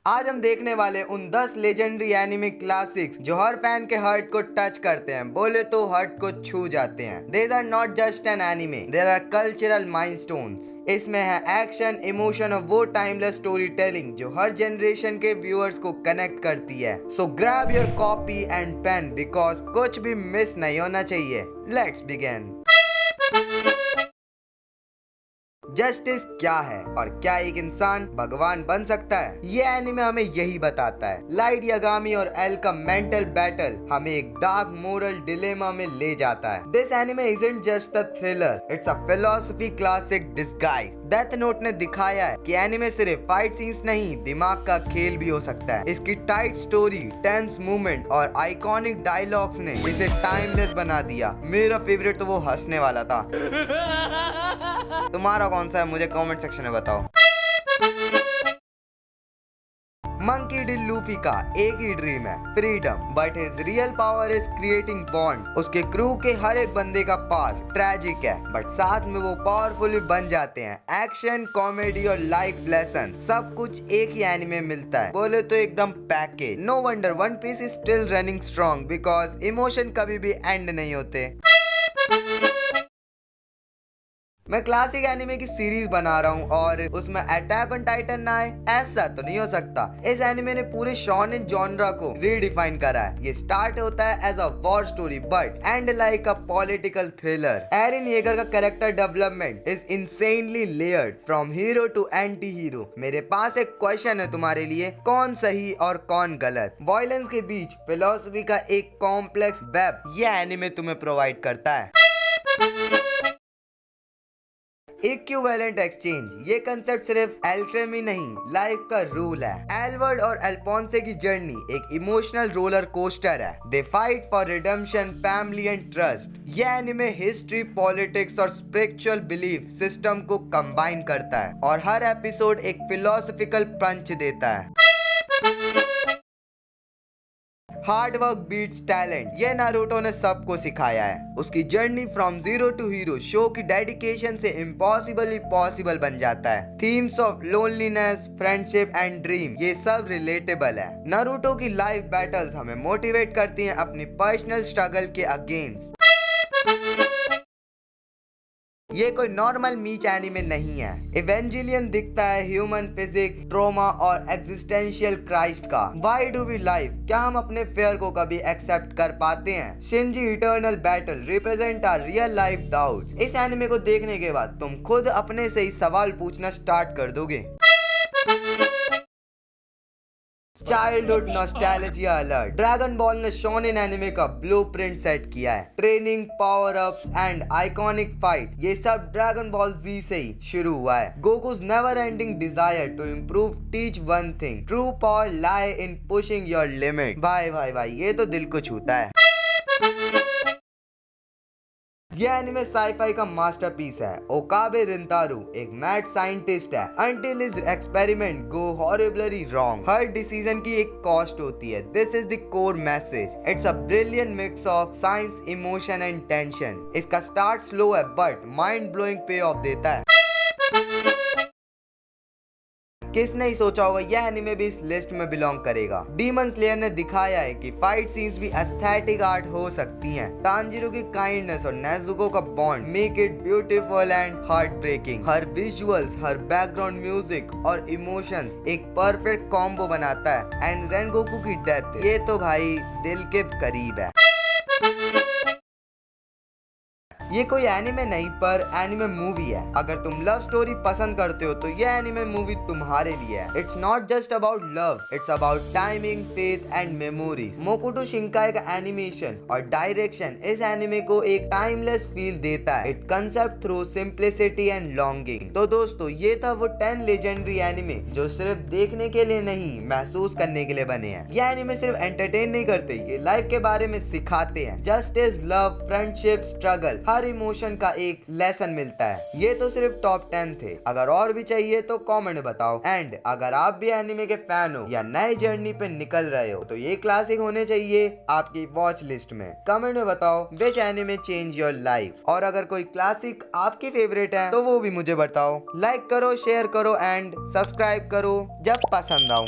आज हम देखने वाले उन 10 लेजेंडरी एनिमे क्लासिक्स जो हर फैन के हार्ट को टच करते हैं, बोले तो हार्ट को छू जाते हैं। These are not just an anime, there are cultural milestones। इसमें है एक्शन, इमोशन और वो टाइमलेस स्टोरी टेलिंग जो हर जनरेशन के व्यूअर्स को कनेक्ट करती है। So grab your copy and pen because कुछ भी मिस नहीं होना चाहिए। Let's begin। जस्टिस क्या है और क्या एक इंसान भगवान बन सकता है, ये एनिमे हमें यही बताता है। लाइट यागामी और एल का मेंटल बैटल हमें एक डार्क मोरल डिलेमा में ले जाता है। This anime isn't just a thriller, it's a philosophy classic disguise. Death note ने दिखाया है कि एनिमे सिर्फ फाइट सीन्स नहीं, दिमाग का खेल भी हो सकता है। इसकी टाइट स्टोरी, टेंस मूवमेंट और आइकॉनिक डायलॉग्स ने इसे टाइमलेस बना दिया। मेरा फेवरेट तो वो हंसने वाला था। तुम्हारा कौन सा है मुझे कमेंट सेक्शन में बताओ। मंकी डी लूफी का एक ही ड्रीम है, freedom, but his real power is creating bond. उसके क्रू के हर एक बंदे का पास ट्रेजिक है, बट साथ में वो पावरफुल बन जाते हैं। एक्शन, कॉमेडी और लाइफ लेसन सब कुछ एक ही एनिमे में मिलता है, बोले तो एकदम package. No wonder One Piece is still running strong because emotion कभी भी एंड नहीं होते। मैं क्लासिक एनिमे की सीरीज बना रहा हूँ और उसमें अटैक ऑन टाइटन ना आए, ऐसा तो नहीं हो सकता। इस एनिमे ने पूरे शोनेन जॉनरा को रीडिफाइन करा है। ये स्टार्ट होता है as a war story but end like a political thriller. Eren Yeager का character development is insanely layered from hero to anti hero. मेरे पास एक क्वेश्चन है तुम्हारे लिए, कौन सही और कौन गलत? वायलेंस के बीच फिलॉसफी का एक कॉम्प्लेक्स वेब ये एनिमे तुम्हें प्रोवाइड करता है। इक्विवेलेंट एक्सचेंज, ये कंसेप्ट सिर्फ एल्केमी नहीं, लाइफ का रूल है। एलवर्ड और एल्फोंसे की जर्नी एक इमोशनल रोलर कोस्टर है। They fight for redemption, family and trust. ये एनिमे हिस्ट्री, पॉलिटिक्स और स्पिरिचुअल बिलीफ सिस्टम को कंबाइन करता है और हर एपिसोड एक फिलोसॉफिकल पंच देता है। हार्ड वर्क बीट्स टैलेंट, ये नारुतो ने सबको सिखाया है। उसकी journey from zero to hero show की डेडिकेशन से इम्पॉसिबल ही पॉसिबल बन जाता है। Themes of loneliness, friendship and dream ये सब रिलेटेबल है। नारुतो की लाइफ बैटल्स हमें मोटिवेट करती हैं अपनी पर्सनल स्ट्रगल के अगेंस्ट। ये कोई नॉर्मल मीच एनिमे नहीं है। इवेंजेलियन दिखता है ह्यूमन फिजिक, ट्रोमा और एग्जिस्टेंशियल क्राइस्ट का। Why do we live? क्या हम अपने फेयर को कभी एक्सेप्ट कर पाते हैं? Shinji eternal battle represent our real life doubts. इस एनिमे को देखने के बाद तुम खुद अपने से ही सवाल पूछना स्टार्ट कर दोगे। Childhood nostalgia alert, dragon ball ने शोनेन एनिमे का ब्लूप्रिंट सेट किया है। Training, power ups and iconic fight ये सब ड्रैगन बॉल जी से ही शुरू हुआ है। Goku's never ending desire to improve teach one thing, true power lie in pushing your limit. भाई भाई भाई ये तो दिल को छूता है। यह एनिमे साईफाई का मास्टरपीस है। ओकाबे रिंतारू एक मैड साइंटिस्ट है until his experiment go horribly wrong। हर डिसीजन की एक कॉस्ट होती है। This is the core message। It's a brilliant mix of science, emotion and tension। इसका स्टार्ट स्लो है बट माइंड ब्लोइंग पे ऑफ देता है। किसने ही सोचा होगा यह एनिमे भी इस लिस्ट में बिलोंग करेगा। डीमन स्लेयर ने दिखाया है कि फाइट सीन्स भी एस्थेटिक आर्ट हो सकती हैं। तांजीरो की काइंडनेस और नेजुको का bond make it beautiful and heartbreaking. हर विजुअल्स, हर बैकग्राउंड म्यूजिक और इमोशंस एक परफेक्ट कॉम्बो बनाता है। एंड रेनगोकू की डेथ ये तो भाई दिल के करीब है। ये कोई एनिमे नहीं पर एनिमे मूवी है। अगर तुम लव स्टोरी पसंद करते हो तो ये एनिमे मूवी तुम्हारे लिए है। It's not just about love, it's about timing, faith and memories. Makoto Shinkai का एनिमेशन और डायरेक्शन इस एनिमे को एक टाइमलेस फील देता है। It concept through simplicity and longing. तो दोस्तों ये था वो 10 लेजेंडरी एनिमे जो सिर्फ देखने के लिए नहीं, महसूस करने के लिए बने हैं। ये एनिमे सिर्फ एंटरटेन नहीं करते, ये लाइफ के बारे में सिखाते हैं। जस्टिस, लव, फ्रेंडशिप, स्ट्रगल, हर इमोशन का एक लेसन मिलता है। ये तो सिर्फ टॉप 10 थे, अगर और भी चाहिए तो कमेंट में बताओ। एंड अगर आप भी एनिमे के फैन हो या नए जर्नी पे निकल रहे हो तो ये क्लासिक होने चाहिए आपकी वॉच लिस्ट में। कमेंट में बताओ विच एनिमे चेंज योर लाइफ। और अगर कोई क्लासिक आपकी फेवरेट है तो वो भी मुझे बताओ। लाइक करो, शेयर करो एंड सब्सक्राइब करो जब पसंद आऊं।